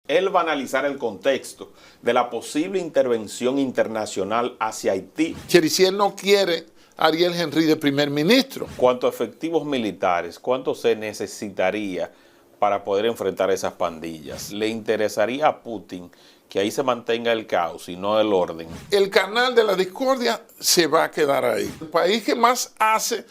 Él va a analizar el contexto de la posible intervención internacional hacia Haití. Si él no quiere a Ariel Henry de primer ministro. ¿Cuántos efectivos militares, cuánto se necesitaría para poder enfrentar esas pandillas? ¿Le interesaría a Putin que ahí se mantenga el caos y no el orden? El canal de la discordia se va a quedar ahí. El país que más hace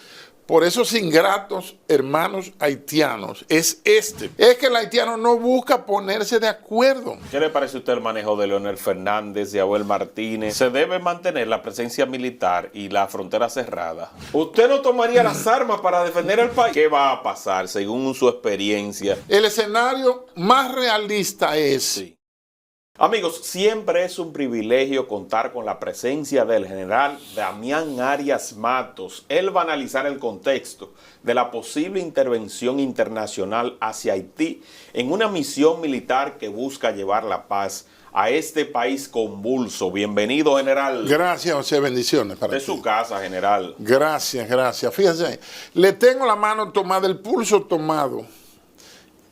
por esos ingratos hermanos haitianos es este. Es que el haitiano no busca ponerse de acuerdo. ¿Qué le parece a usted el manejo de Leonel Fernández, de Abel Martínez? ¿Se debe mantener la presencia militar y la frontera cerrada? ¿Usted no tomaría las armas para defender al país? ¿Qué va a pasar según su experiencia? El escenario más realista es... Sí. Amigos, siempre es un privilegio contar con la presencia del general Damián Arias Matos. Él va a analizar el contexto de la posible intervención internacional hacia Haití en una misión militar que busca llevar la paz a este país convulso. Bienvenido, general. Gracias, José. Bendiciones para de ti. su casa, general. Gracias, gracias. Fíjese, le tengo la mano tomada, el pulso tomado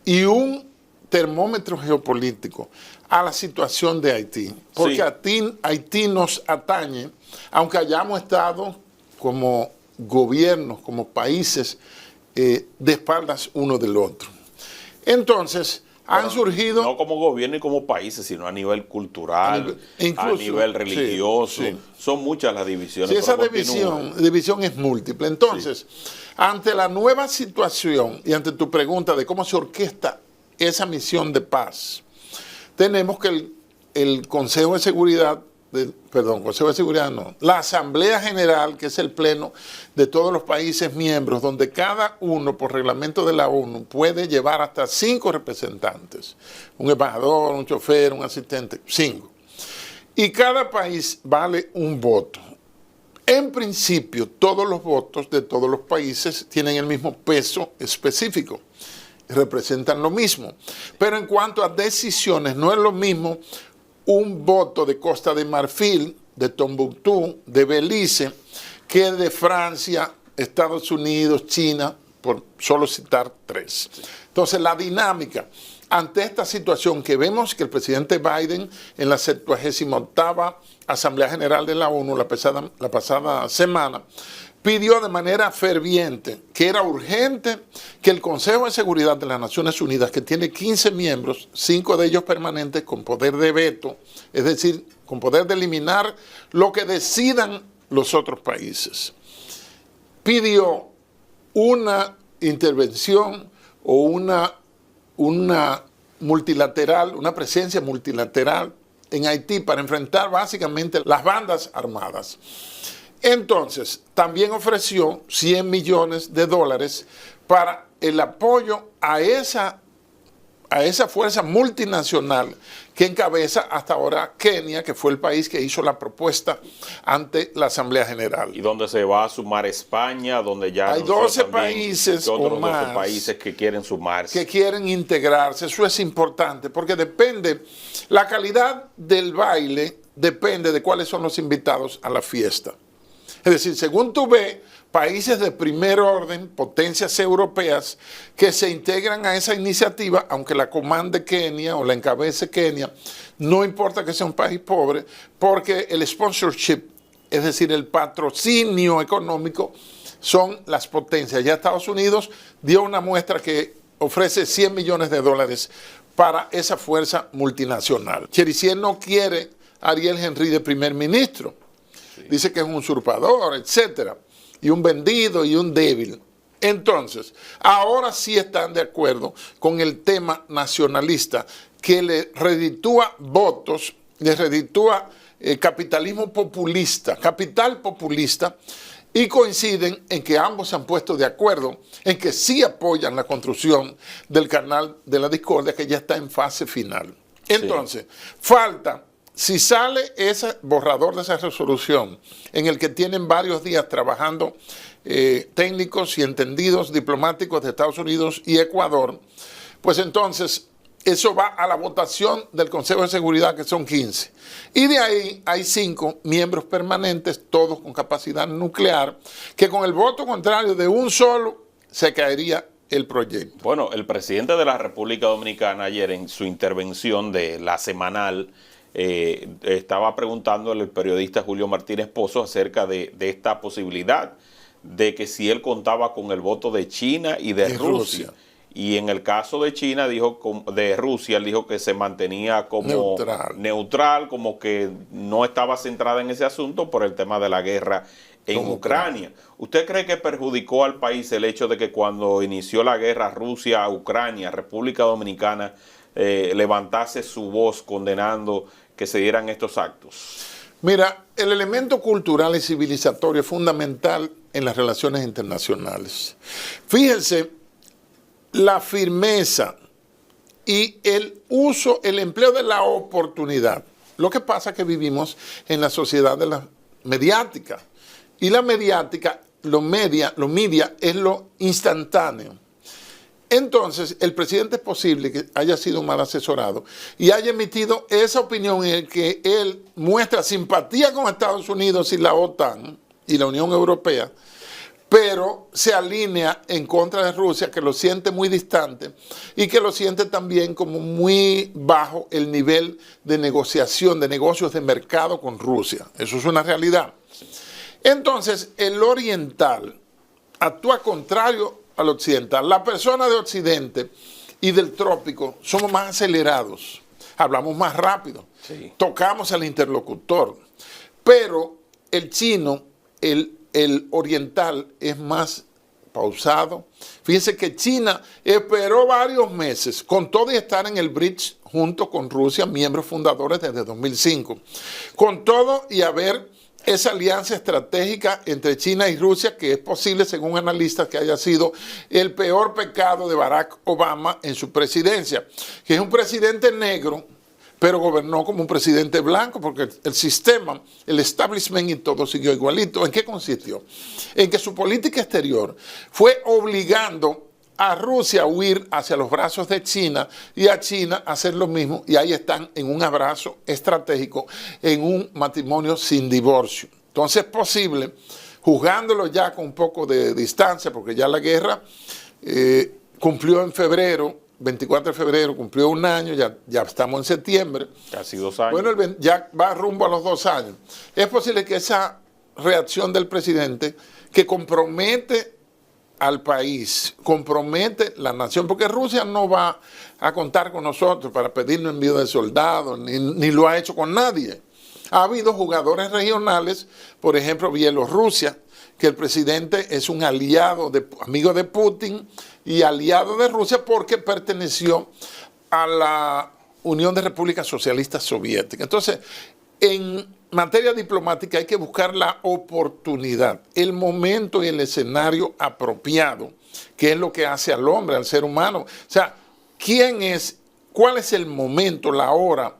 y un termómetro geopolítico a la situación de Haití, porque sí. Haití nos atañe, aunque hayamos estado como gobiernos, como países de espaldas uno del otro. Entonces, han surgido... No como gobierno y como países, sino a nivel cultural, a nivel religioso. Sí, sí. Son muchas las divisiones. Sí, esa división es múltiple. Entonces, sí. Ante la nueva situación y ante tu pregunta de cómo se orquesta esa misión de paz, tenemos que el Consejo de Seguridad, la Asamblea General, que es el pleno de todos los países miembros, donde cada uno, por reglamento de la ONU, puede llevar hasta 5 representantes, un embajador, un chofer, un asistente, 5. Y cada país vale un voto. En principio, todos los votos de todos los países tienen el mismo peso específico, representan lo mismo. Pero en cuanto a decisiones, no es lo mismo un voto de Costa de Marfil, de Tombuctú, de Belice, que de Francia, Estados Unidos, China, por solo citar 3. Entonces, la dinámica ante esta situación que vemos que el presidente Biden en la 78ª Asamblea General de la ONU la pasada semana pidió de manera ferviente que era urgente que el Consejo de Seguridad de las Naciones Unidas, que tiene 15 miembros, 5 de ellos permanentes con poder de veto, es decir, con poder de eliminar lo que decidan los otros países, pidió una intervención o una multilateral, una presencia multilateral en Haití para enfrentar básicamente las bandas armadas. Entonces, también ofreció $100 millones para el apoyo a esa fuerza multinacional que encabeza hasta ahora Kenia, que fue el país que hizo la propuesta ante la Asamblea General. Y donde se va a sumar España, donde ya hay 12 países o más 12 países que quieren sumarse. Que quieren integrarse. Eso es importante porque depende, la calidad del baile depende de cuáles son los invitados a la fiesta. Es decir, según tú ves, países de primer orden, potencias europeas, que se integran a esa iniciativa, aunque la comande Kenia o la encabece Kenia, no importa que sea un país pobre, porque el sponsorship, es decir, el patrocinio económico, son las potencias. Ya Estados Unidos dio una muestra que ofrece $100 millones para esa fuerza multinacional. Si él no quiere a Ariel Henry de primer ministro, dice que es un usurpador, etcétera, y un vendido y un débil. Entonces, ahora sí están de acuerdo con el tema nacionalista, que le reditúa votos, le reditúa capitalismo populista, capital populista, y coinciden en que ambos se han puesto de acuerdo en que sí apoyan la construcción del canal de la discordia, que ya está en fase final. Entonces, falta... Si sale ese borrador de esa resolución en el que tienen varios días trabajando técnicos y entendidos diplomáticos de Estados Unidos y Ecuador, pues entonces eso va a la votación del Consejo de Seguridad, que son 15. Y de ahí hay 5 miembros permanentes, todos con capacidad nuclear, que con el voto contrario de un solo se caería el proyecto. Bueno, el presidente de la República Dominicana ayer en su intervención de la semanal estaba preguntándole al periodista Julio Martínez Pozo acerca de esta posibilidad de que si él contaba con el voto de China y de Rusia. Y en el caso de China, de Rusia, él dijo que se mantenía como neutral, como que no estaba centrada en ese asunto por el tema de la guerra en Ucrania. ¿Usted cree que perjudicó al país el hecho de que cuando inició la guerra Rusia-Ucrania, República Dominicana levantase su voz condenando que se dieran estos actos? Mira, el elemento cultural y civilizatorio es fundamental en las relaciones internacionales. Fíjense, la firmeza y el uso, el empleo de la oportunidad. Lo que pasa es que vivimos en la sociedad de la mediática. Y la mediática, lo media es lo instantáneo. Entonces, el presidente es posible que haya sido mal asesorado y haya emitido esa opinión en la que él muestra simpatía con Estados Unidos y la OTAN y la Unión Europea, pero se alinea en contra de Rusia, que lo siente muy distante y que lo siente también como muy bajo el nivel de negociación, de negocios de mercado con Rusia. Eso es una realidad. Entonces, el oriental actúa contrario al occidental. La persona de Occidente y del trópico somos más acelerados, hablamos más rápido, sí, tocamos al interlocutor, pero el chino, el oriental es más pausado. Fíjense que China esperó varios meses, con todo y estar en el BRICS junto con Rusia, miembros fundadores desde 2005, con todo y haber esa alianza estratégica entre China y Rusia, que es posible, según analistas, que haya sido el peor pecado de Barack Obama en su presidencia, que es un presidente negro, pero gobernó como un presidente blanco, porque el sistema, el establishment y todo siguió igualito. ¿En qué consistió? En que su política exterior fue obligando a Rusia a huir hacia los brazos de China y a China a hacer lo mismo, y ahí están en un abrazo estratégico, en un matrimonio sin divorcio. Entonces es posible, juzgándolo ya con un poco de distancia, porque ya la guerra cumplió en febrero, 24 de febrero, cumplió un año, ya estamos en septiembre. Casi 2 años. Bueno, ya va rumbo a los 2 años. Es posible que esa reacción del presidente, que compromete al país, compromete la nación, porque Rusia no va a contar con nosotros para pedirnos envío de soldados, ni lo ha hecho con nadie. Ha habido jugadores regionales, por ejemplo, Bielorrusia, que el presidente es un aliado, amigo de Putin y aliado de Rusia porque perteneció a la Unión de Repúblicas Socialistas Soviéticas. Entonces, en materia diplomática hay que buscar la oportunidad, el momento y el escenario apropiado, que es lo que hace al hombre, al ser humano. O sea, ¿cuál es el momento, la hora?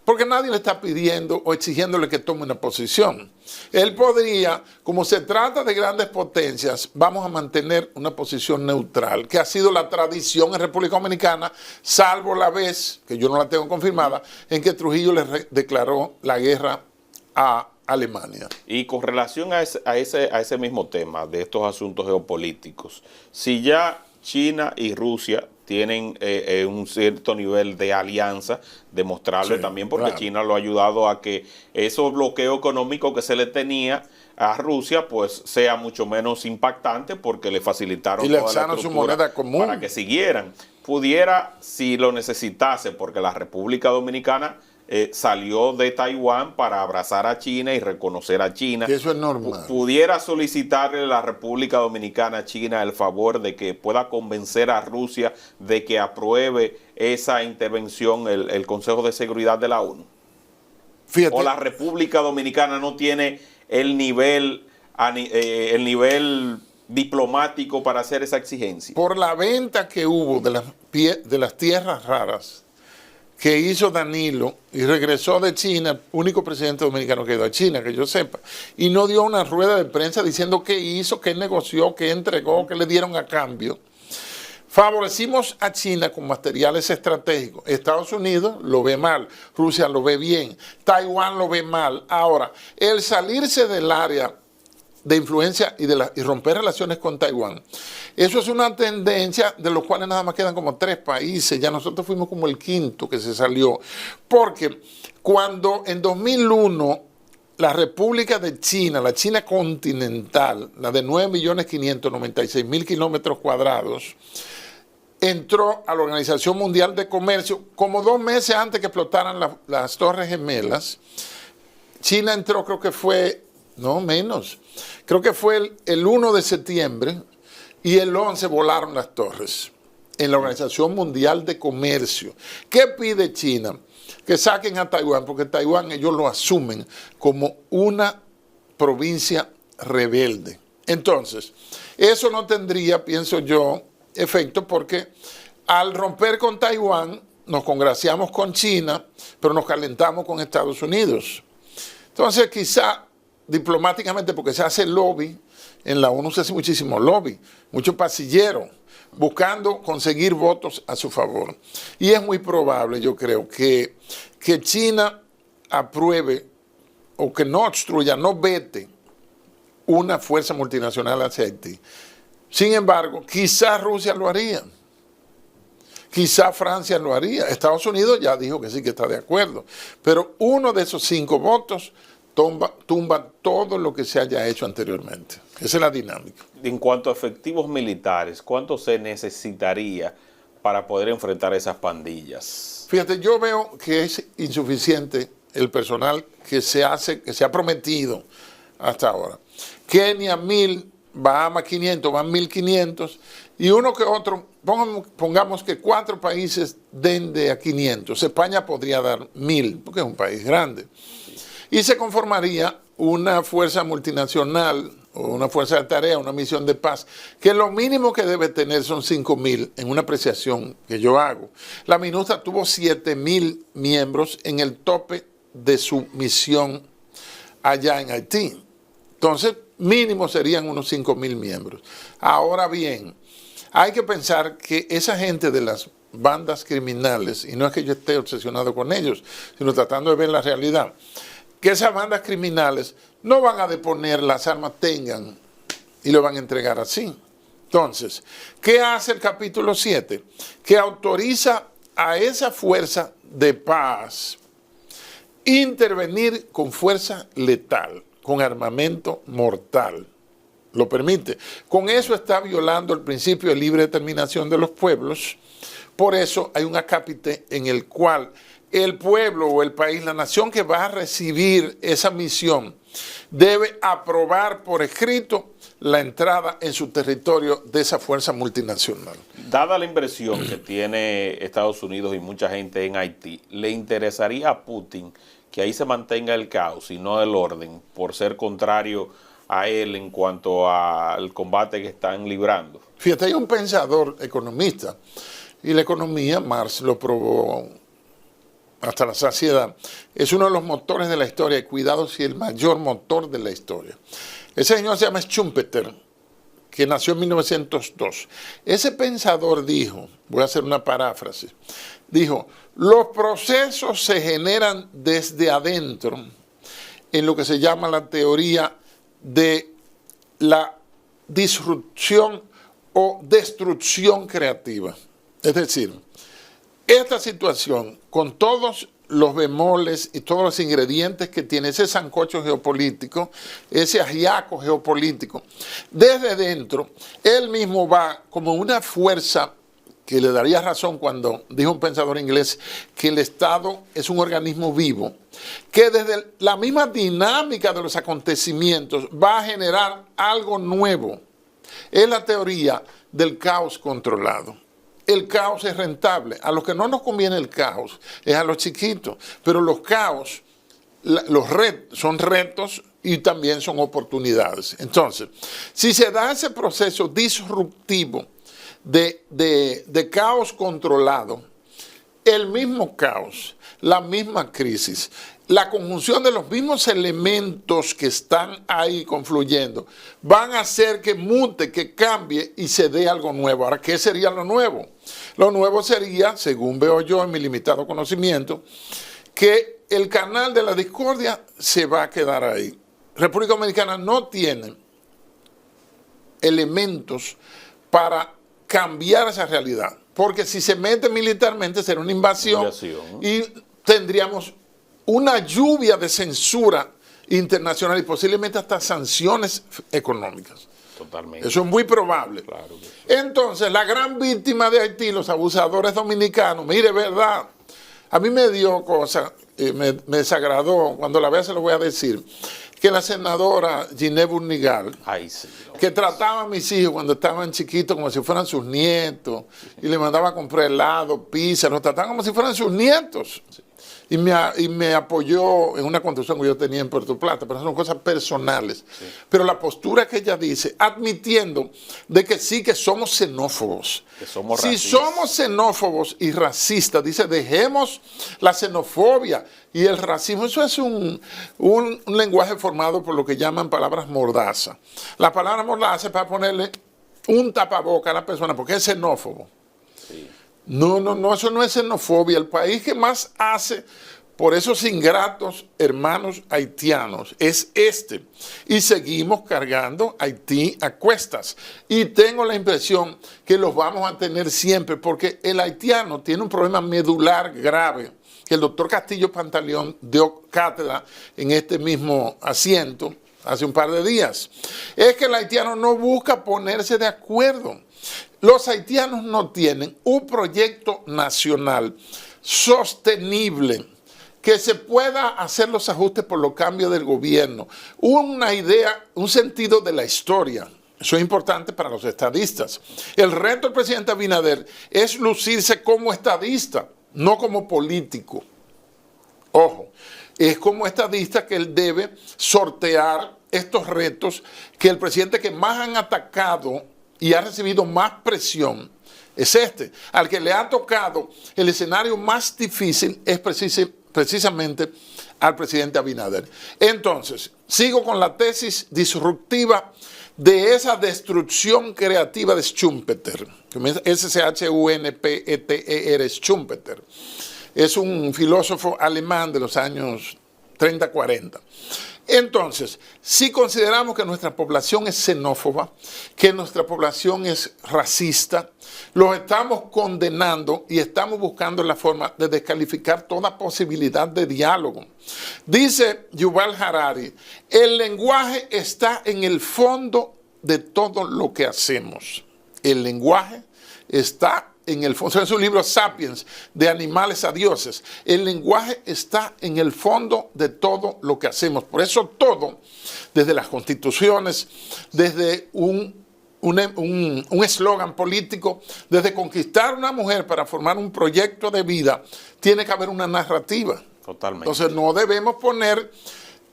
Porque nadie le está pidiendo o exigiéndole que tome una posición. Él podría, como se trata de grandes potencias, vamos a mantener una posición neutral, que ha sido la tradición en República Dominicana, salvo la vez, que yo no la tengo confirmada, en que Trujillo le declaró la guerra a Alemania. Y con relación a ese mismo tema de estos asuntos geopolíticos, si ya China y Rusia tienen un cierto nivel de alianza demostrable, sí, también porque claro, China lo ha ayudado a que esos bloqueos económicos que se le tenía a Rusia pues sea mucho menos impactante, porque le facilitaron toda la estructura su moneda común para que siguieran. Pudiera, si lo necesitase, porque la República Dominicana salió de Taiwán para abrazar a China y reconocer a China. Eso es normal. Pudiera solicitarle a la República Dominicana a China el favor de que pueda convencer a Rusia de que apruebe esa intervención el Consejo de Seguridad de la ONU. Fíjate. O la República Dominicana no tiene el nivel diplomático para hacer esa exigencia. Por la venta que hubo de las tierras raras que hizo Danilo y regresó de China, único presidente dominicano que ha ido a China, que yo sepa, y no dio una rueda de prensa diciendo qué hizo, qué negoció, qué entregó, qué le dieron a cambio. Favorecimos a China con materiales estratégicos. Estados Unidos lo ve mal, Rusia lo ve bien, Taiwán lo ve mal. Ahora, el salirse del área de influencia y romper relaciones con Taiwán. Eso es una tendencia de los cuales nada más quedan como 3 países. Ya nosotros fuimos como el 5º que se salió. Porque cuando en 2001 la República de China, la China continental, la de 9.596.000 kilómetros cuadrados, entró a la Organización Mundial de Comercio como 2 meses antes que explotaran las Torres Gemelas. China entró, creo que fue, no menos, creo que fue el 1 de septiembre y el 11 volaron las torres en la Organización Mundial de Comercio. ¿Qué pide China? Que saquen a Taiwán, porque Taiwán ellos lo asumen como una provincia rebelde. Entonces, eso no tendría, pienso yo, efecto, porque al romper con Taiwán nos congraciamos con China, pero nos calentamos con Estados Unidos. Entonces, quizá diplomáticamente, porque se hace lobby, en la ONU se hace muchísimo lobby, mucho pasillero, buscando conseguir votos a su favor. Y es muy probable, yo creo, que China apruebe o que no obstruya, no vete una fuerza multinacional hacia Haití. Sin embargo, quizá Rusia lo haría, quizá Francia lo haría. Estados Unidos ya dijo que sí, que está de acuerdo, pero uno de esos 5 votos tumba todo lo que se haya hecho anteriormente. Esa es la dinámica. En cuanto a efectivos militares, ¿cuánto se necesitaría para poder enfrentar esas pandillas? Fíjate, yo veo que es insuficiente el personal que se ha prometido hasta ahora. Kenia 1.000, Bahamas 500, van 1.500, y uno que otro, pongamos que 4 países den de a 500. España podría dar 1.000, porque es un país grande. Y se conformaría una fuerza multinacional o una fuerza de tarea, una misión de paz, que lo mínimo que debe tener son 5.000 en una apreciación que yo hago. La MINUSTA tuvo 7.000 miembros en el tope de su misión allá en Haití. Entonces, mínimo serían unos 5.000 miembros. Ahora bien, hay que pensar que esa gente de las bandas criminales, y no es que yo esté obsesionado con ellos, sino tratando de ver la realidad, que esas bandas criminales no van a deponer las armas tengan y lo van a entregar así. Entonces, ¿qué hace el capítulo 7? Que autoriza a esa fuerza de paz intervenir con fuerza letal, con armamento mortal. Lo permite. Con eso está violando el principio de libre determinación de los pueblos. Por eso hay un acápite en el cual el pueblo o el país, la nación que va a recibir esa misión, debe aprobar por escrito la entrada en su territorio de esa fuerza multinacional. Dada la inversión que tiene Estados Unidos y mucha gente en Haití, ¿le interesaría a Putin que ahí se mantenga el caos y no el orden, por ser contrario a él en cuanto al combate que están librando? Fíjate, hay un pensador economista, y la economía, Marx lo probó hasta la saciedad, es uno de los motores de la historia, y cuidado si el mayor motor de la historia. Ese señor se llama Schumpeter, que nació en 1902. Ese pensador dijo, voy a hacer una paráfrasis, dijo, los procesos se generan desde adentro, en lo que se llama la teoría de la disrupción o destrucción creativa. Es decir, esta situación, con todos los bemoles y todos los ingredientes que tiene ese sancocho geopolítico, ese ajiaco geopolítico, desde dentro, él mismo va como una fuerza que le daría razón cuando dijo un pensador inglés que el Estado es un organismo vivo, que desde la misma dinámica de los acontecimientos va a generar algo nuevo. Es la teoría del caos controlado. El caos es rentable. A los que no nos conviene el caos es a los chiquitos, pero los caos son retos y también son oportunidades. Entonces, si se da ese proceso disruptivo de caos controlado, el mismo caos, la misma crisis, la conjunción de los mismos elementos que están ahí confluyendo, van a hacer que mute, que cambie y se dé algo nuevo. Ahora, ¿qué sería lo nuevo? Lo nuevo sería, según veo yo en mi limitado conocimiento, que el canal de la discordia se va a quedar ahí. República Dominicana no tiene elementos para cambiar esa realidad. Porque si se mete militarmente será una invasión y tendríamos una lluvia de censura internacional y posiblemente hasta sanciones económicas. Totalmente. Eso es muy probable. Claro que sí. Entonces, la gran víctima de Haití, los abusadores dominicanos, mire, verdad, a mí me dio cosa, me desagradó, cuando la vea se lo voy a decir, que la senadora Ginette Burnigal, Sí, que trataba a mis hijos cuando estaban chiquitos como si fueran sus nietos, y le mandaba a comprar helado, pizza, los trataban como si fueran sus nietos. Y me apoyó en una construcción que yo tenía en Puerto Plata, pero son cosas personales. Sí. Pero la postura que ella dice, admitiendo de que sí que somos xenófobos. Que somos si racistas. Somos xenófobos y racistas, dice, dejemos la xenofobia y el racismo. Eso es un lenguaje formado por lo que llaman palabras mordaza. La palabra mordaza es para ponerle un tapaboca a la persona porque es xenófobo. Sí. No, eso no es xenofobia. El país que más hace por esos ingratos hermanos haitianos es este. Y seguimos cargando Haití a cuestas. Y tengo la impresión que los vamos a tener siempre, porque el haitiano tiene un problema medular grave, que el doctor Castillo Pantaleón dio cátedra en este mismo asiento hace un par de días. Es que el haitiano no busca ponerse de acuerdo. Los haitianos no tienen un proyecto nacional sostenible que se pueda hacer los ajustes por los cambios del gobierno, una idea, un sentido de la historia. Eso es importante para los estadistas. El reto del presidente Abinader es lucirse como estadista, no como político. Ojo, es como estadista que él debe sortear estos retos que el presidente que más han atacado y ha recibido más presión es este. Al que le ha tocado el escenario más difícil es precisamente al presidente Abinader. Entonces, sigo con la tesis disruptiva de esa destrucción creativa de Schumpeter. S-C-H-U-N-P-E-T-E-R, Schumpeter. Es un filósofo alemán de los años 30-40. Entonces, si consideramos que nuestra población es xenófoba, que nuestra población es racista, los estamos condenando y estamos buscando la forma de descalificar toda posibilidad de diálogo. Dice Yuval Harari, el lenguaje está en el fondo de todo lo que hacemos. El lenguaje está en el fondo, en su libro Sapiens, de animales a dioses, el lenguaje está en el fondo de todo lo que hacemos. Por eso todo, desde las constituciones, desde un eslogan político, desde conquistar una mujer para formar un proyecto de vida, tiene que haber una narrativa. Totalmente. Entonces no debemos poner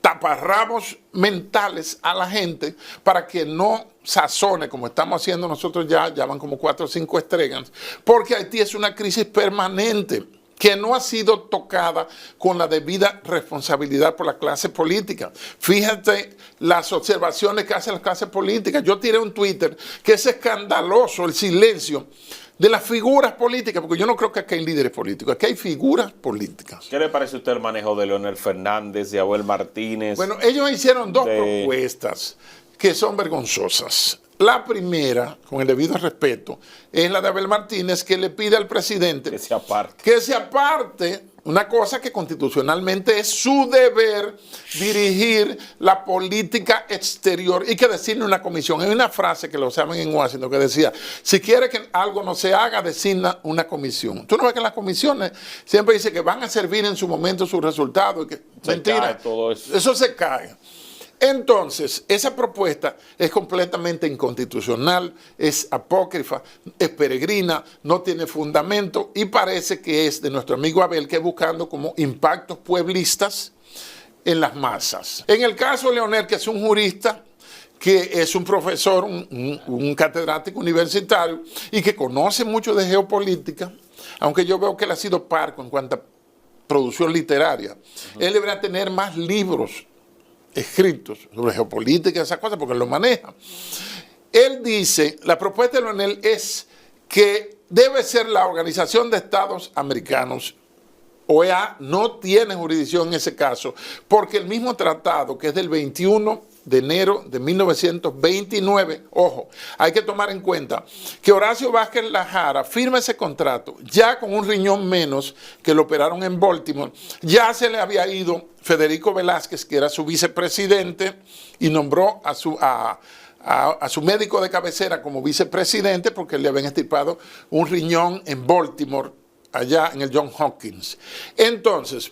taparrabos mentales a la gente para que no sazone, como estamos haciendo nosotros ya van como 4 o 5 estrellas, porque Haití es una crisis permanente que no ha sido tocada con la debida responsabilidad por la clase política. Fíjate las observaciones que hace la clase política. Yo tiré un Twitter que es escandaloso el silencio de las figuras políticas, porque yo no creo que aquí hay líderes políticos, aquí hay figuras políticas. ¿Qué le parece a usted el manejo de Leonel Fernández, de Abel Martínez? Bueno, ellos hicieron dos propuestas que son vergonzosas. La primera, con el debido respeto, es la de Abel Martínez, que le pide al presidente que se aparte. Que se aparte, una cosa que constitucionalmente es su deber, dirigir la política exterior y que designe una comisión. Hay una frase que lo saben en Washington que decía, si quiere que algo no se haga, designa una comisión. Tú no ves que las comisiones siempre dicen que van a servir en su momento sus resultados. Y que, mentira, todo eso se cae. Entonces, esa propuesta es completamente inconstitucional, es apócrifa, es peregrina, no tiene fundamento y parece que es de nuestro amigo Abel, que es buscando como impactos pueblistas en las masas. En el caso de Leonel, que es un jurista, que es un profesor, un catedrático universitario y que conoce mucho de geopolítica, aunque yo veo que él ha sido parco en cuanto a producción literaria, él debería tener más libros escritos sobre geopolítica y esas cosas, porque él lo maneja. Él dice, la propuesta de Leonel es que debe ser la Organización de Estados Americanos, OEA, no tiene jurisdicción en ese caso, porque el mismo tratado, que es del 21 de enero de 1929. Ojo, hay que tomar en cuenta que Horacio Vázquez Lajara firma ese contrato ya con un riñón menos que lo operaron en Baltimore. Ya se le había ido Federico Velázquez, que era su vicepresidente, y nombró a su médico de cabecera como vicepresidente porque le habían extirpado un riñón en Baltimore, allá en el Johns Hopkins. Entonces,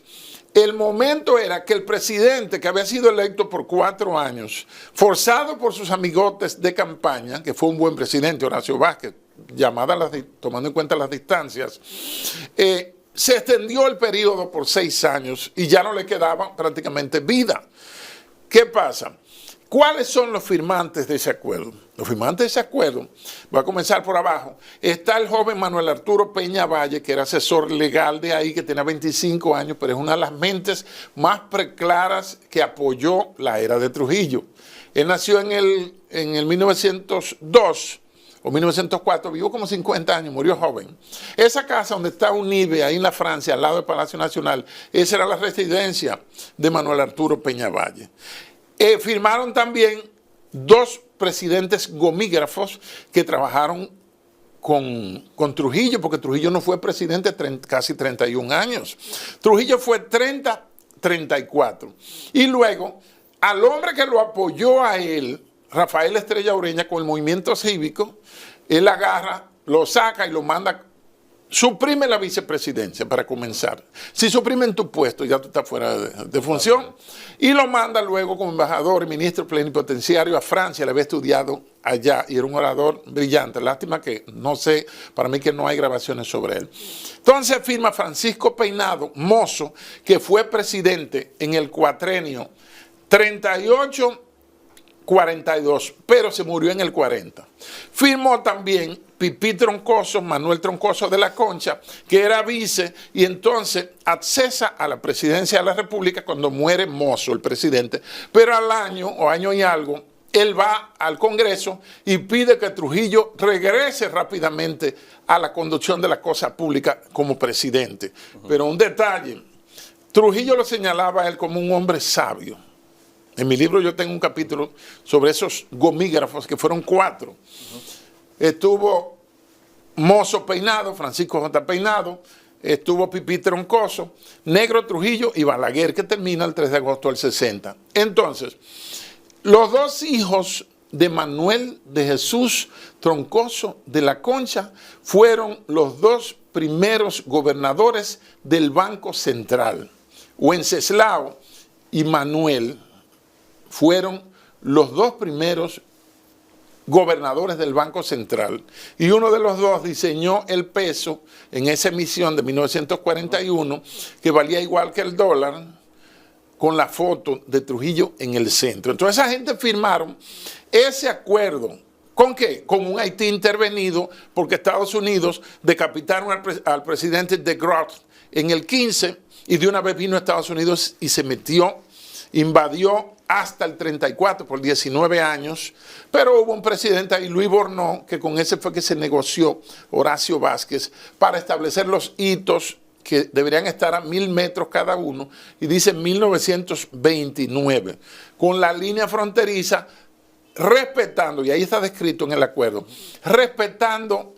el momento era que el presidente, que había sido electo por 4 años, forzado por sus amigotes de campaña, que fue un buen presidente, Horacio Vázquez, tomando en cuenta las distancias, se extendió el periodo por 6 años y ya no le quedaba prácticamente vida. ¿Qué pasa? ¿Cuáles son los firmantes de ese acuerdo? Los firmantes de ese acuerdo, voy a comenzar por abajo, está el joven Manuel Arturo Peña Valle, que era asesor legal de ahí, que tenía 25 años, pero es una de las mentes más preclaras que apoyó la era de Trujillo. Él nació en el 1902 o 1904, vivió como 50 años, murió joven. Esa casa donde está UNIBE, ahí en la Francia, al lado del Palacio Nacional, esa era la residencia de Manuel Arturo Peña Valle. Firmaron también 2 presidentes gomígrafos que trabajaron con Trujillo, porque Trujillo no fue presidente casi 31 años. Trujillo fue 34. Y luego, al hombre que lo apoyó a él, Rafael Estrella Ureña, con el movimiento cívico, él agarra, lo saca y lo manda. Suprime la vicepresidencia para comenzar. Si suprimen tu puesto, ya tú estás fuera de función. Y lo manda luego como embajador y ministro plenipotenciario a Francia. Le había estudiado allá y era un orador brillante. Lástima que no sé, para mí que no hay grabaciones sobre él. Entonces firma Francisco Peinado Mozo, que fue presidente en el cuatrenio 38-42, pero se murió en el 40. Firmó también Pipí Troncoso, Manuel Troncoso de la Concha, que era vice y entonces accesa a la presidencia de la República cuando muere Mozo, el presidente, pero al año o año y algo, él va al Congreso y pide que Trujillo regrese rápidamente a la conducción de la cosa pública como presidente. Pero un detalle, Trujillo lo señalaba a él como un hombre sabio. En mi libro yo tengo un capítulo sobre esos gomígrafos, que fueron 4. Estuvo Mozo Peinado, Francisco J. Peinado, estuvo Pipí Troncoso, Negro Trujillo y Balaguer, que termina el 3 de agosto del 60. Entonces, los 2 hijos de Manuel de Jesús Troncoso de la Concha fueron los 2 primeros gobernadores del Banco Central. Wenceslao y Manuel fueron los 2 primeros gobernadores del Banco Central, y uno de los 2 diseñó el peso en esa emisión de 1941, que valía igual que el dólar, con la foto de Trujillo en el centro. Entonces esa gente firmaron ese acuerdo. ¿Con qué? Con un Haití intervenido, porque Estados Unidos decapitaron al presidente de Groot en el 15, y de una vez vino a Estados Unidos y se metió, invadió hasta el 34 por 19 años, pero hubo un presidente ahí, Luis Bornó, que con ese fue que se negoció Horacio Vázquez para establecer los hitos que deberían estar a 1000 metros cada uno, y dice 1929, con la línea fronteriza, respetando, y ahí está descrito en el acuerdo, respetando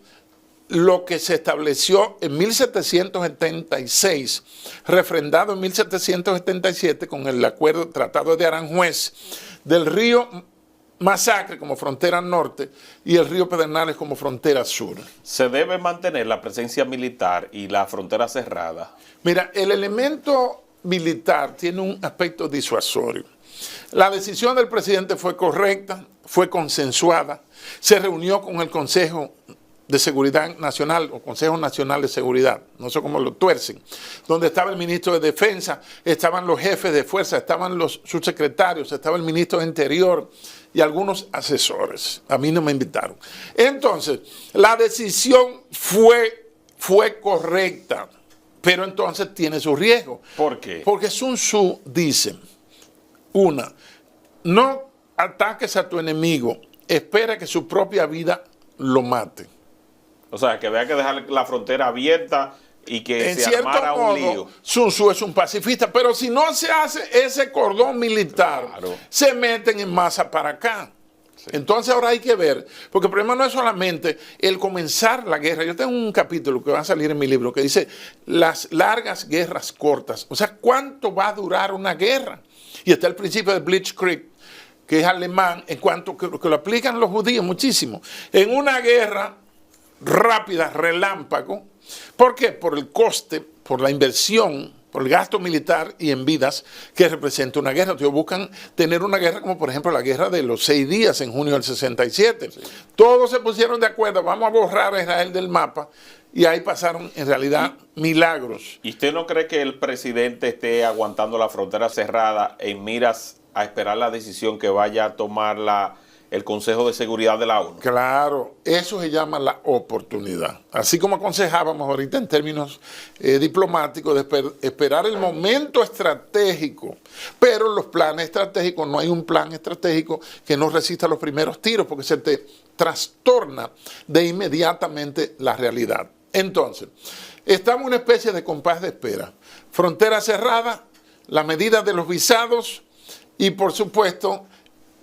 lo que se estableció en 1776, refrendado en 1777 con el acuerdo Tratado de Aranjuez, del río Masacre como frontera norte y el río Pedernales como frontera sur. ¿Se debe mantener la presencia militar y la frontera cerrada? Mira, el elemento militar tiene un aspecto disuasorio. La decisión del presidente fue correcta, fue consensuada, se reunió con el Consejo de Seguridad Nacional o Consejo Nacional de Seguridad, no sé cómo lo tuercen, donde estaba el ministro de Defensa, estaban los jefes de fuerza, estaban los subsecretarios, estaba el ministro de Interior y algunos asesores. A mí no me invitaron. Entonces, la decisión fue correcta, pero entonces tiene su riesgo. ¿Por qué? Porque Sun Tzu dice, no ataques a tu enemigo, espera que su propia vida lo mate. O sea, que vea que dejar la frontera abierta y que en se cierto armara un lío. modo, Sun Tzu es un pacifista, pero si no se hace ese cordón militar, Claro. se meten en masa para acá. Sí. Entonces ahora hay que ver, porque el problema no es solamente el comenzar la guerra. Yo tengo un capítulo que va a salir en mi libro que dice las largas guerras cortas. O sea, ¿cuánto va a durar una guerra? Y está el principio de Blitzkrieg, que es alemán, en cuanto que lo aplican los judíos muchísimo. En una guerra rápida, relámpago. ¿Por qué? Por el coste, por la inversión, por el gasto militar y en vidas que representa una guerra. Entonces buscan tener una guerra como por ejemplo la guerra de los 6 días en junio del 67. Sí. Todos se pusieron de acuerdo, vamos a borrar a Israel del mapa y ahí pasaron en realidad milagros. ¿Y usted no cree que el presidente esté aguantando la frontera cerrada en miras a esperar la decisión que vaya a tomar el Consejo de Seguridad de la ONU? Claro, eso se llama la oportunidad. Así como aconsejábamos ahorita en términos diplomáticos, de esperar el momento estratégico. Pero los planes estratégicos, no hay un plan estratégico que no resista los primeros tiros, porque se te trastorna de inmediatamente la realidad. Entonces, estamos en una especie de compás de espera. Frontera cerrada, la medida de los visados y, por supuesto,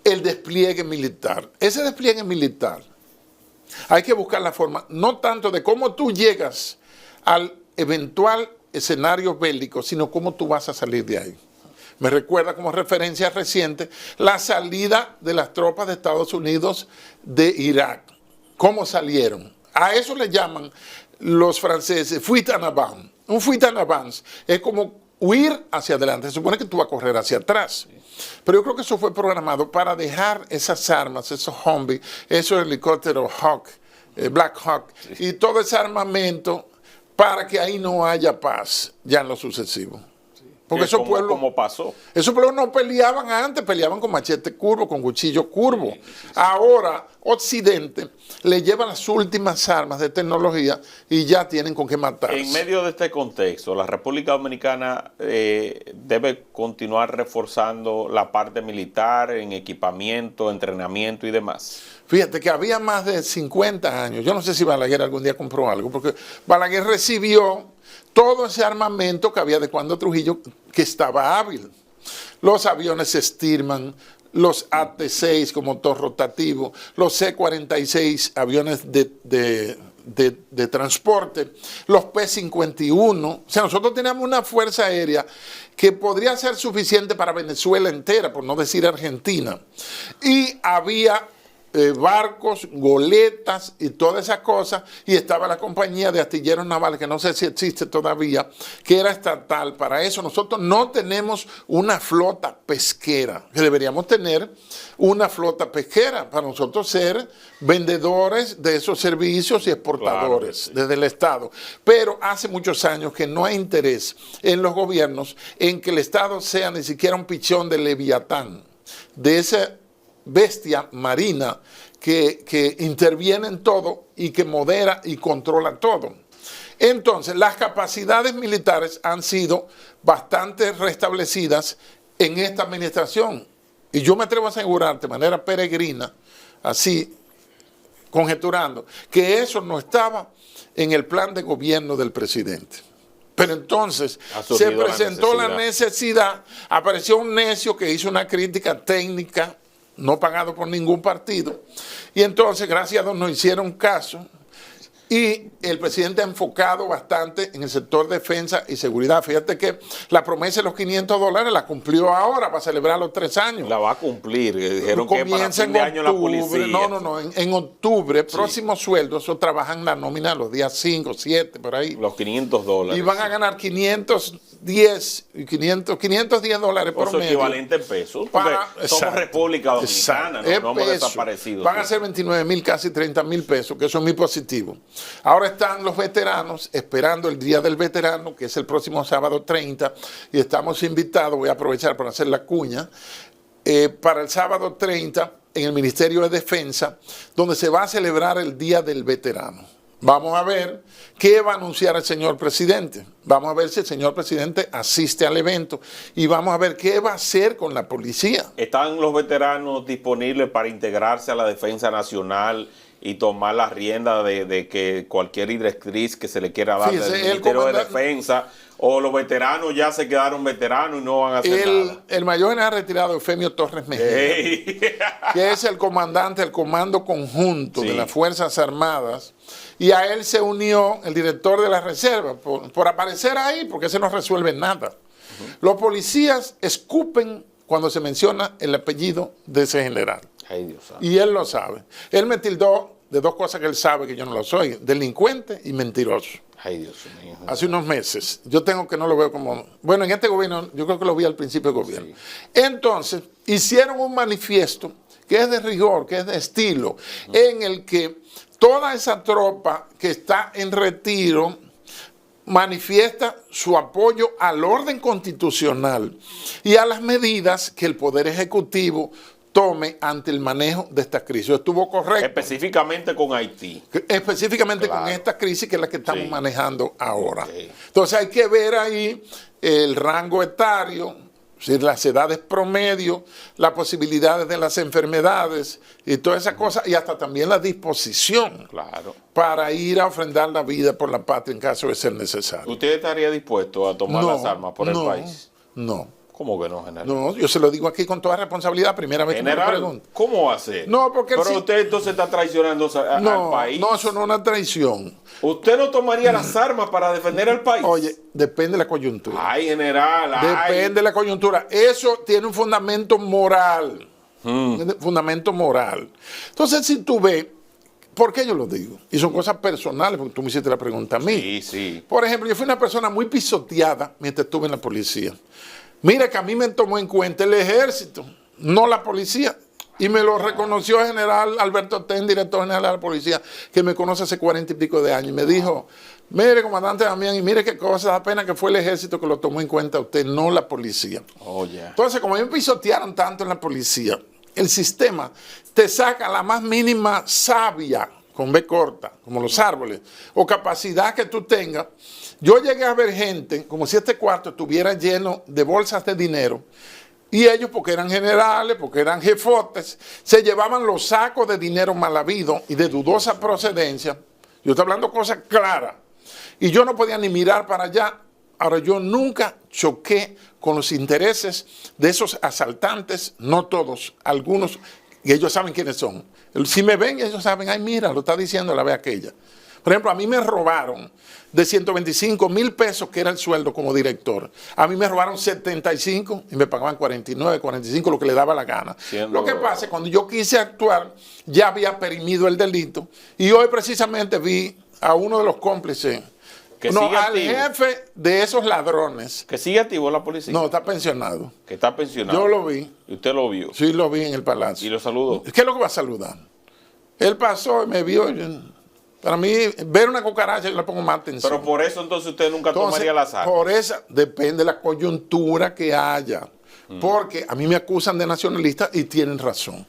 el despliegue militar. Ese despliegue militar, hay que buscar la forma, no tanto de cómo tú llegas al eventual escenario bélico, sino cómo tú vas a salir de ahí. Me recuerda como referencia reciente la salida de las tropas de Estados Unidos de Irak. ¿Cómo salieron? A eso le llaman los franceses fuite en avant. Un fuite en avance es como huir hacia adelante. Se supone que tú vas a correr hacia atrás. Pero yo creo que eso fue programado para dejar esas armas, esos Humvee, esos helicópteros Hawk, Black Hawk, y todo ese armamento para que ahí no haya paz ya en lo sucesivo. Porque esos pueblos, ¿cómo pasó? Esos pueblos no peleaban antes, peleaban con machete curvo, con cuchillo curvo. Ahora, Occidente le lleva las últimas armas de tecnología y ya tienen con qué matarse. En medio de este contexto, la República Dominicana debe continuar reforzando la parte militar en equipamiento, entrenamiento y demás. Fíjate que había más de 50 años. Yo no sé si Balaguer algún día compró algo, porque Balaguer recibió todo ese armamento que había de cuando Trujillo, que estaba hábil. Los aviones Stearman, los AT-6 con motor rotativo, los C-46 aviones de transporte, los P-51. O sea, nosotros teníamos una fuerza aérea que podría ser suficiente para Venezuela entera, por no decir Argentina. Y había barcos, goletas y todas esas cosas, y estaba la compañía de astilleros navales, que no sé si existe todavía, que era estatal. Para eso nosotros no tenemos una flota pesquera, que deberíamos tener una flota pesquera para nosotros ser vendedores de esos servicios y exportadores, claro, desde el Estado. Pero hace muchos años que no hay interés en los gobiernos en que el Estado sea ni siquiera un pichón de Leviatán, de ese bestia marina que interviene en todo y que modera y controla todo. Entonces, las capacidades militares han sido bastante restablecidas en esta administración. Y yo me atrevo a asegurarte de manera peregrina, así, conjeturando, que eso no estaba en el plan de gobierno del presidente. Pero entonces se presentó la necesidad, apareció un necio que hizo una crítica técnica no pagado por ningún partido, y entonces gracias a Dios nos hicieron caso, y el presidente ha enfocado bastante en el sector defensa y seguridad. Fíjate que la promesa de los $500 la cumplió ahora para celebrar los 3 años. La va a cumplir, dijeron que para fin de año la policía. No, en octubre, sí. Próximo sueldo, eso trabajan la nómina los días 5, 7, por ahí. Los $500. Y van a ganar $510 por medio. Equivalente en pesos. Somos República Dominicana, no hemos desaparecido. Van a ser 29,000, casi 30,000 pesos, que eso es muy positivo. Ahora están los veteranos esperando el Día del Veterano, que es el próximo sábado 30, y estamos invitados, voy a aprovechar para hacer la cuña, para el sábado 30 en el Ministerio de Defensa, donde se va a celebrar el Día del Veterano. Vamos a ver qué va a anunciar el señor presidente. Vamos a ver si el señor presidente asiste al evento y vamos a ver qué va a hacer con la policía. ¿Están los veteranos disponibles para integrarse a la defensa nacional y tomar la rienda de que cualquier directriz que se le quiera dar Fíjese, del Ministerio de Defensa, o los veteranos ya se quedaron veteranos y no van a hacer nada. El mayor general retirado Eufemio Torres Mejía, que es el comandante del Comando Conjunto de las Fuerzas Armadas, y a él se unió el director de la Reserva, por aparecer ahí, porque ese no resuelve nada. Los policías escupen cuando se menciona el apellido de ese general. Ay, Dios santo. Y él lo sabe. Él me tildó de dos cosas que él sabe que yo no lo soy: delincuente y mentiroso. Ay, Dios mío. Hace unos meses. Yo tengo que no lo veo como... Bueno, en este gobierno, yo creo que lo vi al principio del gobierno. Sí. Entonces, hicieron un manifiesto que es de rigor, que es de estilo, en el que toda esa tropa que está en retiro manifiesta su apoyo al orden constitucional y a las medidas que el Poder Ejecutivo tome ante el manejo de esta crisis. Estuvo correcto. Específicamente con Haití. Específicamente con esta crisis que es la que estamos manejando ahora. Entonces hay que ver ahí el rango etario, las edades promedio, las posibilidades de las enfermedades y todas esas cosas, y hasta también la disposición para ir a ofrendar la vida por la patria en caso de ser necesario. ¿Usted estaría dispuesto a tomar las armas por el país? No. ¿Cómo que no, general? No, yo se lo digo aquí con toda responsabilidad, primera vez que me lo pregunto. ¿Cómo va a ser? No, porque pero usted entonces está traicionando al país. No, eso no es una traición. ¿Usted no tomaría las armas para defender al país? Oye, depende de la coyuntura. Ay, general. Depende de la coyuntura. Eso tiene un fundamento moral. Fundamento moral. Entonces, si tú ves, ¿por qué yo lo digo? Y son cosas personales, porque tú me hiciste la pregunta a mí. Sí, sí. Por ejemplo, yo fui una persona muy pisoteada mientras estuve en la policía. Mira que a mí me tomó en cuenta el ejército, no la policía. Y me lo reconoció el general Alberto Ten, director general de la policía, que me conoce hace 40 y pico de años. Y me dijo, mire, comandante Damián, y mire qué cosa, da pena que fue el ejército que lo tomó en cuenta usted, no la policía. Entonces, como a mí me pisotearon tanto en la policía, el sistema te saca la más mínima savia, con B corta, como los árboles, o capacidad que tú tengas. Yo llegué a ver gente, como si este cuarto estuviera lleno de bolsas de dinero, y ellos, porque eran generales, porque eran jefotes, se llevaban los sacos de dinero mal habido y de dudosa procedencia. Yo estoy hablando cosas claras. Y yo no podía ni mirar para allá. Ahora, yo nunca choqué con los intereses de esos asaltantes, no todos, algunos, y ellos saben quiénes son. Si me ven, ellos saben, ay, mira, lo está diciendo la vez aquella. Por ejemplo, a mí me robaron de 125,000 pesos, que era el sueldo como director. A mí me robaron 75 y me pagaban 49, 45, lo que le daba la gana. Lo que pasa es que cuando yo quise actuar, ya había perimido el delito. Y hoy precisamente vi a uno de los cómplices, al jefe de esos ladrones. ¿Que sigue activo la policía? No, está pensionado. ¿Que está pensionado? Yo lo vi. ¿Y usted lo vio? Sí, lo vi en el palacio. ¿Y lo saludó? ¿Qué es lo que va a saludar? Él pasó y me vio. Para mí, ver una cucaracha yo le pongo más atención. Pero por eso entonces usted nunca tomaría las armas. Por esa, depende de la coyuntura que haya. Porque a mí me acusan de nacionalista y tienen razón.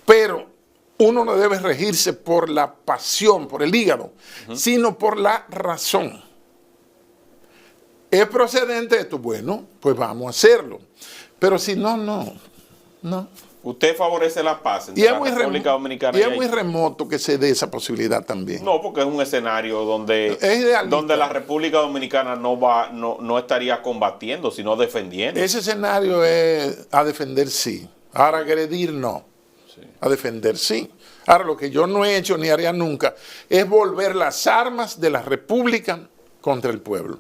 Pero uno no debe regirse por la pasión, por el hígado, sino por la razón. ¿Es procedente esto? Bueno, pues vamos a hacerlo. Pero si no, no. ¿Usted favorece la paz entre la República Dominicana y Haití? Y es muy remoto que se dé esa posibilidad también. No, porque es un escenario donde la República Dominicana no estaría combatiendo, sino defendiendo. Ese escenario es a defender, sí. Ahora agredir, no. Sí. A defender, sí. Ahora, lo que yo no he hecho ni haría nunca es volver las armas de la República contra el pueblo.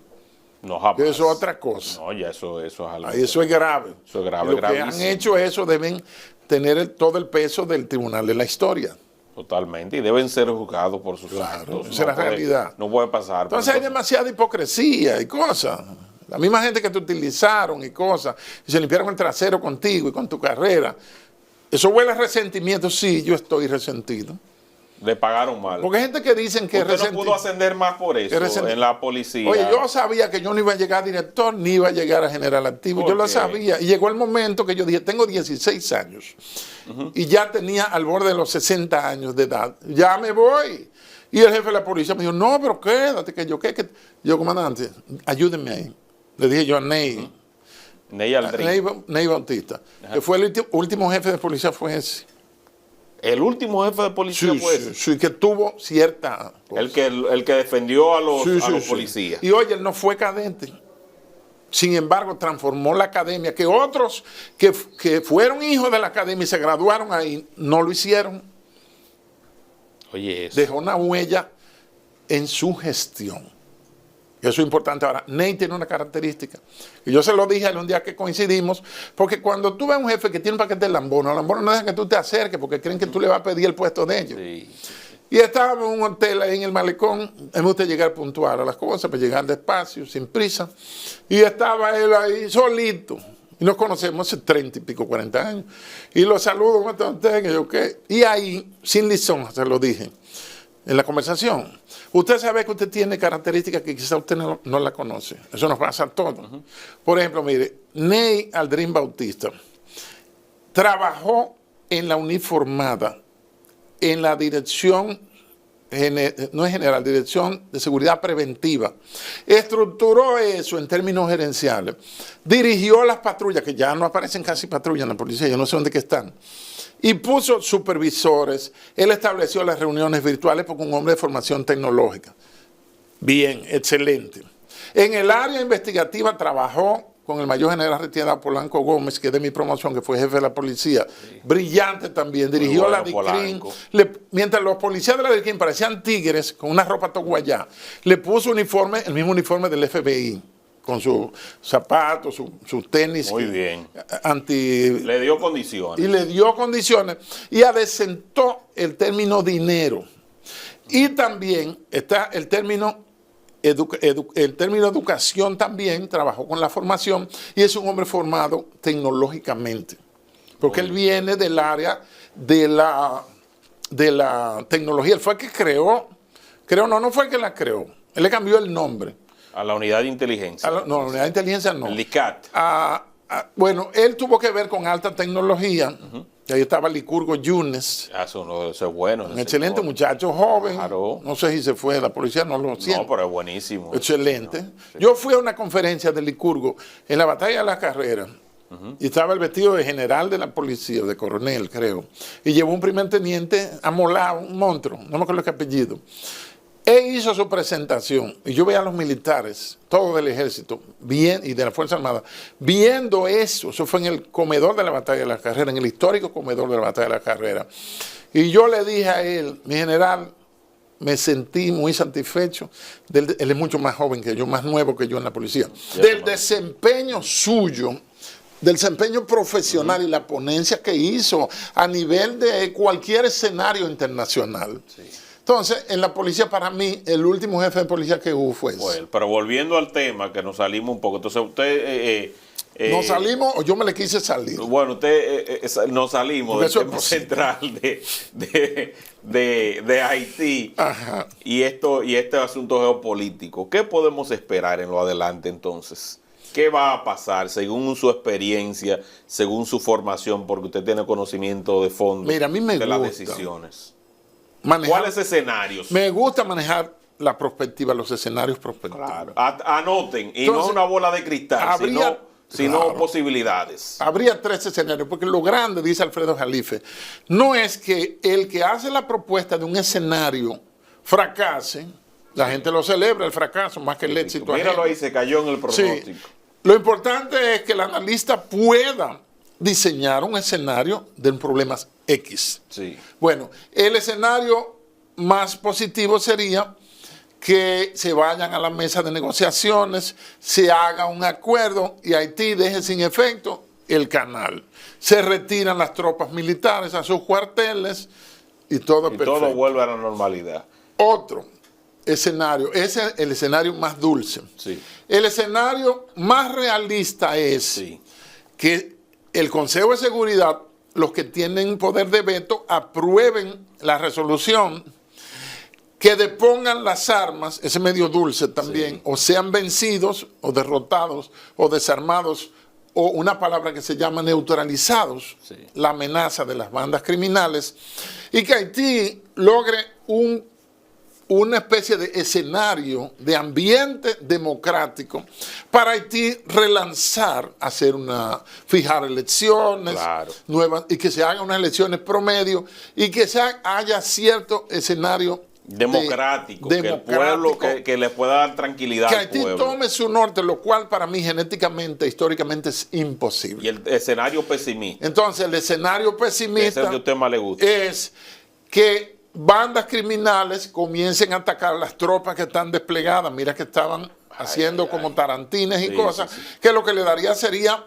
No, jamás. Eso es otra cosa. No, ya eso es algo. Eso es grave. Eso es grave, y los que han hecho eso deben tener todo el peso del tribunal de la historia. Totalmente, y deben ser juzgados por sus actos. Esa es la realidad. No puede pasar. Entonces hay demasiada hipocresía y cosas. La misma gente que te utilizaron y cosas, y se limpiaron el trasero contigo y con tu carrera. Eso huele a resentimiento. Sí, yo estoy resentido. Le pagaron mal. Porque hay gente que dicen que usted no pudo ascender más por eso en la policía. Oye, yo sabía que yo no iba a llegar a director ni iba a llegar a general activo. Yo lo sabía. Y llegó el momento que yo dije, tengo 16 años. Y ya tenía al borde de los 60 años de edad. Ya me voy. Y el jefe de la policía me dijo, no, pero quédate, que yo, ¿qué? Yo, comandante, ayúdenme ahí. Le dije yo a Ney. Ney Aldrin. Ney Bautista. Que fue el último jefe de policía, fue ese. El último jefe de policía Sí, fue sí, ese. sí, que tuvo cierta cosa. El que defendió a los, Sí, a sí, los sí. policías. Y oye, él no fue cadete. Sin embargo, transformó la academia, que otros que fueron hijos de la academia y se graduaron ahí, no lo hicieron. Oye, eso. Dejó una huella en su gestión. Eso es importante. Ahora, Ney tiene una característica. Y yo se lo dije a él un día que coincidimos, porque cuando tú ves a un jefe que tiene un paquete de lambones, los lambones no dejan que tú te acerques porque creen que tú le vas a pedir el puesto de ellos. Sí. Y estábamos en un hotel ahí en el malecón. A mí me gusta llegar puntual a las cosas, para llegar despacio, sin prisa. Y estaba él ahí solito. Y nos conocemos hace 30 y pico, 40 años. Y lo saludo, ¿cómo está usted? Y yo, ¿qué? Y ahí, sin lisonja, se lo dije en la conversación. Usted sabe que usted tiene características que quizá usted no la conoce. Eso nos pasa a todos. Por ejemplo, mire, Ney Aldrin Bautista trabajó en la uniformada, en la dirección, no es general, dirección de seguridad preventiva. Estructuró eso en términos gerenciales. Dirigió las patrullas, que ya no aparecen casi patrullas en la policía, yo no sé dónde que están. Y puso supervisores. Él estableció las reuniones virtuales porque un hombre de formación tecnológica. Bien, excelente. En el área investigativa trabajó con el mayor general retirado Polanco Gómez, que es de mi promoción, que fue jefe de la policía. Sí. Brillante también. Dirigió la DICRIN. Mientras los policías de la DICRIN parecían tigres con una ropa toguayá, le puso uniforme, el mismo uniforme del FBI, con sus zapatos, sus tenis. Muy bien. Le dio condiciones. Y le dio condiciones. Y adecentó el término dinero. Y también está el término educación también, trabajó con la formación y es un hombre formado tecnológicamente. Porque él viene del área de la tecnología. Él fue el que no fue el que la creó. Él le cambió el nombre. A la unidad de inteligencia. No, la unidad de inteligencia no. El LICAT. Bueno, él tuvo que ver con alta tecnología. Ahí estaba Licurgo Yunes. Eso es bueno. Un excelente muchacho, joven. Claro. No sé si se fue de la policía, no lo siento. No, pero es buenísimo. Excelente. No, sí. Yo fui a una conferencia de Licurgo en la batalla de la carrera. Y estaba el vestido de general de la policía, de coronel, creo. Y llevó un primer teniente amolado, un monstruo, no me acuerdo qué apellido. Él hizo su presentación y yo veía a los militares, todos del ejército y de la Fuerza Armada, viendo eso. Eso fue en el comedor de la batalla de la carrera, en el histórico comedor de la batalla de la carrera. Y yo le dije a él, mi general, me sentí muy satisfecho. Él es mucho más joven que yo, más nuevo que yo en la policía. Del desempeño suyo, del desempeño profesional y la ponencia que hizo a nivel de cualquier escenario internacional. Sí. Entonces, en la policía, para mí, el último jefe de policía que hubo fue ese. Bueno, pero volviendo al tema, que nos salimos un poco. Entonces, usted... ¿Nos salimos o yo me le quise salir? Bueno, usted nos salimos del tema central de Haití. Ajá. Y este asunto geopolítico. ¿Qué podemos esperar en lo adelante, entonces? ¿Qué va a pasar según su experiencia, según su formación? Porque usted tiene conocimiento de fondo. Mira, a mí me de gusta las decisiones. ¿Cuáles escenarios? Me gusta manejar la perspectiva, los escenarios prospectivos. Claro. Anoten, y entonces, no una bola de cristal, sino posibilidades. Habría 3 escenarios, porque lo grande, dice Alfredo Jalife, no es que el que hace la propuesta de un escenario fracase, la gente lo celebra, el fracaso, más que el éxito. Míralo ahí, se cayó en el pronóstico. Sí. Lo importante es que el analista pueda diseñar un escenario de problemas X. Sí. Bueno, el escenario más positivo sería que se vayan a la mesa de negociaciones, se haga un acuerdo y Haití deje sin efecto el canal. Se retiran las tropas militares a sus cuarteles y todo perfecto. Todo vuelve a la normalidad. Otro escenario, ese es el escenario más dulce. Sí. El escenario más realista es que el Consejo de Seguridad, los que tienen poder de veto, aprueben la resolución, que depongan las armas, ese medio dulce también, o sean vencidos, o derrotados, o desarmados, o una palabra que se llama neutralizados, la amenaza de las bandas criminales, y que Haití logre un una especie de escenario de ambiente democrático para Haití relanzar, fijar elecciones nuevas y que se hagan unas elecciones promedio y que haya cierto escenario democrático, que el pueblo que le pueda dar tranquilidad que al Haití pueblo. tome su norte, lo cual para mí genéticamente, históricamente es imposible. Y el escenario pesimista. Entonces el escenario pesimista es el que a usted más le gusta. Es que bandas criminales comiencen a atacar a las tropas que están desplegadas. Mira que estaban haciendo como tarantines y cosas, que lo que le daría sería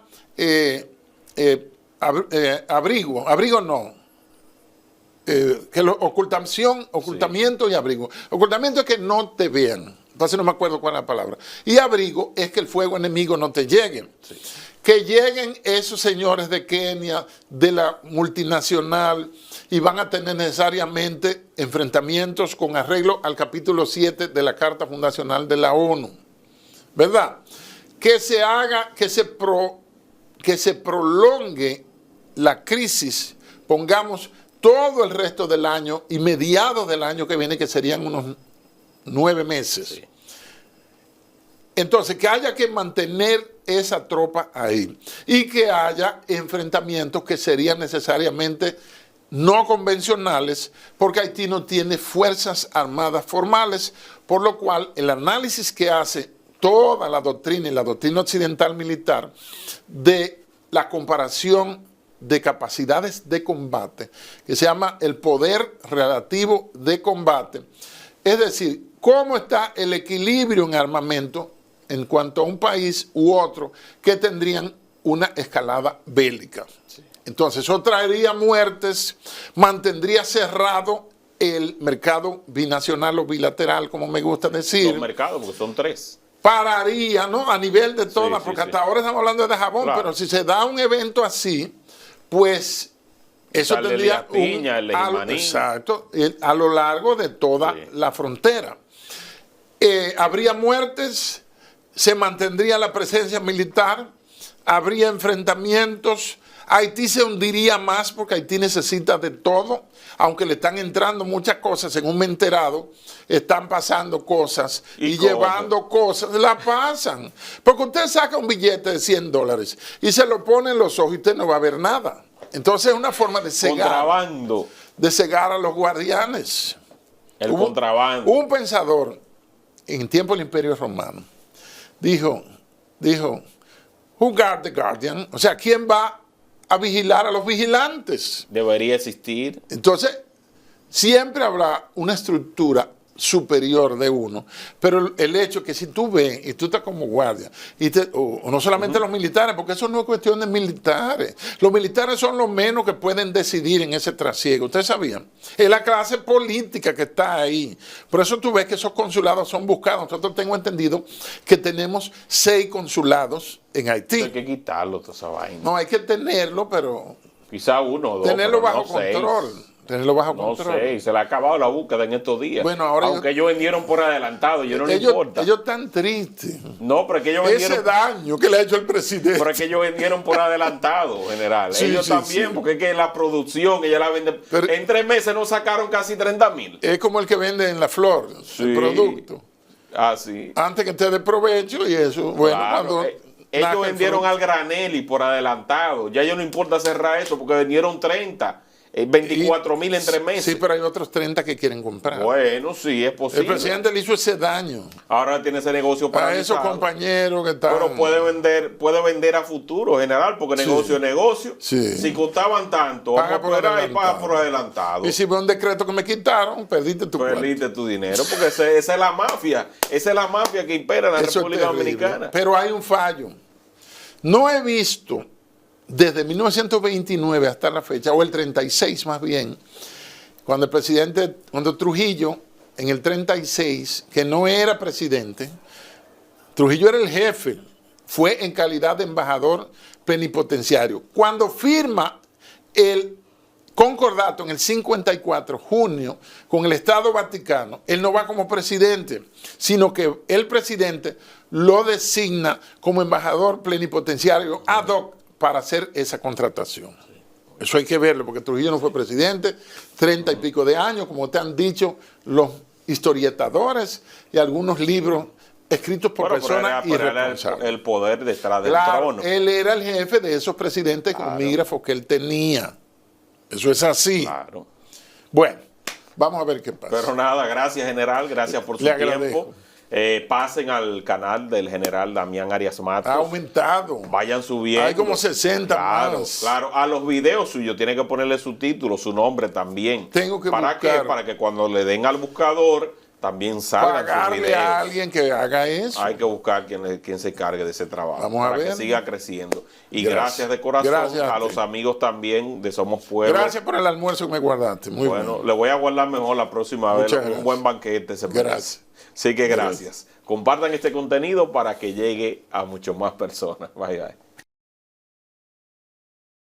abrigo no. Ocultamiento y abrigo. Ocultamiento es que no te vean. Entonces no me acuerdo cuál es la palabra. Y abrigo es que el fuego enemigo no te llegue. Sí. Que lleguen esos señores de Kenia, de la multinacional, y van a tener necesariamente enfrentamientos con arreglo al capítulo 7 de la Carta Fundacional de la ONU. ¿Verdad? Que se haga, que se prolongue la crisis, pongamos todo el resto del año y mediados del año que viene, que serían unos 9 meses. Sí. Entonces, que haya que mantener esa tropa ahí y que haya enfrentamientos que serían necesariamente no convencionales, porque Haití no tiene fuerzas armadas formales, por lo cual el análisis que hace toda la doctrina y la doctrina occidental militar de la comparación de capacidades de combate, que se llama el poder relativo de combate, es decir, cómo está el equilibrio en armamento en cuanto a un país u otro que tendrían una escalada bélica. Sí. Entonces eso traería muertes, mantendría cerrado el mercado binacional o bilateral, como me gusta decir. Los mercados, porque son 3. Pararía, ¿no? A nivel de todas, porque hasta ahora estamos hablando de jabón, pero si se da un evento así, pues eso tendría exacto, a lo largo de toda la frontera. Habría muertes, se mantendría la presencia militar, habría enfrentamientos, Haití se hundiría más porque Haití necesita de todo, aunque le están entrando muchas cosas, según me he enterado, están pasando cosas y llevando cosas, la pasan. Porque usted saca un billete de $100 y se lo pone en los ojos y usted no va a ver nada. Entonces es una forma de cegar. Contrabando. De cegar a los guardianes. El contrabando. Un pensador en tiempo del Imperio Romano dijo, who guard the guardian? O sea, ¿quién va a vigilar a los vigilantes? Debería existir. Entonces, siempre habrá una estructura superior de uno, pero el hecho que si tú ves y tú estás como guardia, o no solamente los militares, porque eso no es cuestión de militares, los militares son los menos que pueden decidir en ese trasiego, ustedes sabían, es la clase política que está ahí, por eso tú ves que esos consulados son buscados. Nosotros tengo entendido que tenemos 6 consulados en Haití. Hay que quitarlo, toda esa vaina. No, hay que tenerlo, pero quizá 1 o 2, tenerlo bajo control. Tenerlo bajo control. No sé, se le ha acabado la búsqueda en estos días. Bueno, ahora aunque ellos vendieron por adelantado, yo no le importa. Ellos están tristes. No, pero es que ellos vendieron... Ese daño que le ha hecho el presidente. Pero es que ellos vendieron por adelantado, general. Sí, ellos también, porque es que la producción, ella la vende... Pero en 3 meses no sacaron casi 30,000. Es como el que vende en la flor, el producto. Ah, sí. Antes que te dé provecho y eso. Bueno, claro, cuando... ellos vendieron al granel y por adelantado. Ya ellos no importa cerrar eso porque vendieron 30. 24,000 en 3 meses. Sí, pero hay otros 30 que quieren comprar. Bueno, sí, es posible. El presidente le hizo ese daño. Ahora tiene ese negocio para esos compañeros que están... Pero puede vender a futuro, general, porque negocio es negocio. Sí. Si costaban tanto, paga por adelantado. Y si fue un decreto que me quitaron, perdiste tu dinero, porque esa es la mafia. Esa es la mafia que impera en la República Dominicana. Pero hay un fallo. No he visto... Desde 1929 hasta la fecha, o el 36 más bien, cuando Trujillo, en el 36, que no era presidente, Trujillo era el jefe, fue en calidad de embajador plenipotenciario. Cuando firma el concordato en el 54, junio, con el Estado Vaticano, él no va como presidente, sino que el presidente lo designa como embajador plenipotenciario ad hoc para hacer esa contratación. Eso hay que verlo, porque Trujillo no fue presidente, 30 y pico de años, como te han dicho los historietadores y algunos libros escritos por personas irresponsables. El poder detrás del Claro, trono. él era el jefe de esos presidentes comígrafos que él tenía. Eso es así. Claro. Bueno, vamos a ver qué pasa. Pero nada, gracias general, gracias por su Le tiempo. agradezco. Pasen al canal del general Damián Arias Matos. Ha aumentado. Vayan subiendo. Hay como 60 claro, más. Claro, a los videos suyos tiene que ponerle su título, su nombre también. Tengo que ¿Para buscar. qué? Para que cuando le den al buscador también salgan sus Pagarle videos. a alguien que haga eso. Hay que buscar quien se cargue de ese trabajo. Vamos a para que ver. siga creciendo. Y Gracias. gracias de corazón Gracias a a ti. los amigos también de Somos Pueblo. Gracias por el almuerzo que me guardaste. Muy Bueno, bueno. le voy a guardar mejor la próxima vez. Muchas Un gracias. buen banquete se merece. Gracias. Así que gracias. Compartan este contenido para que llegue a muchas más personas. Bye, bye.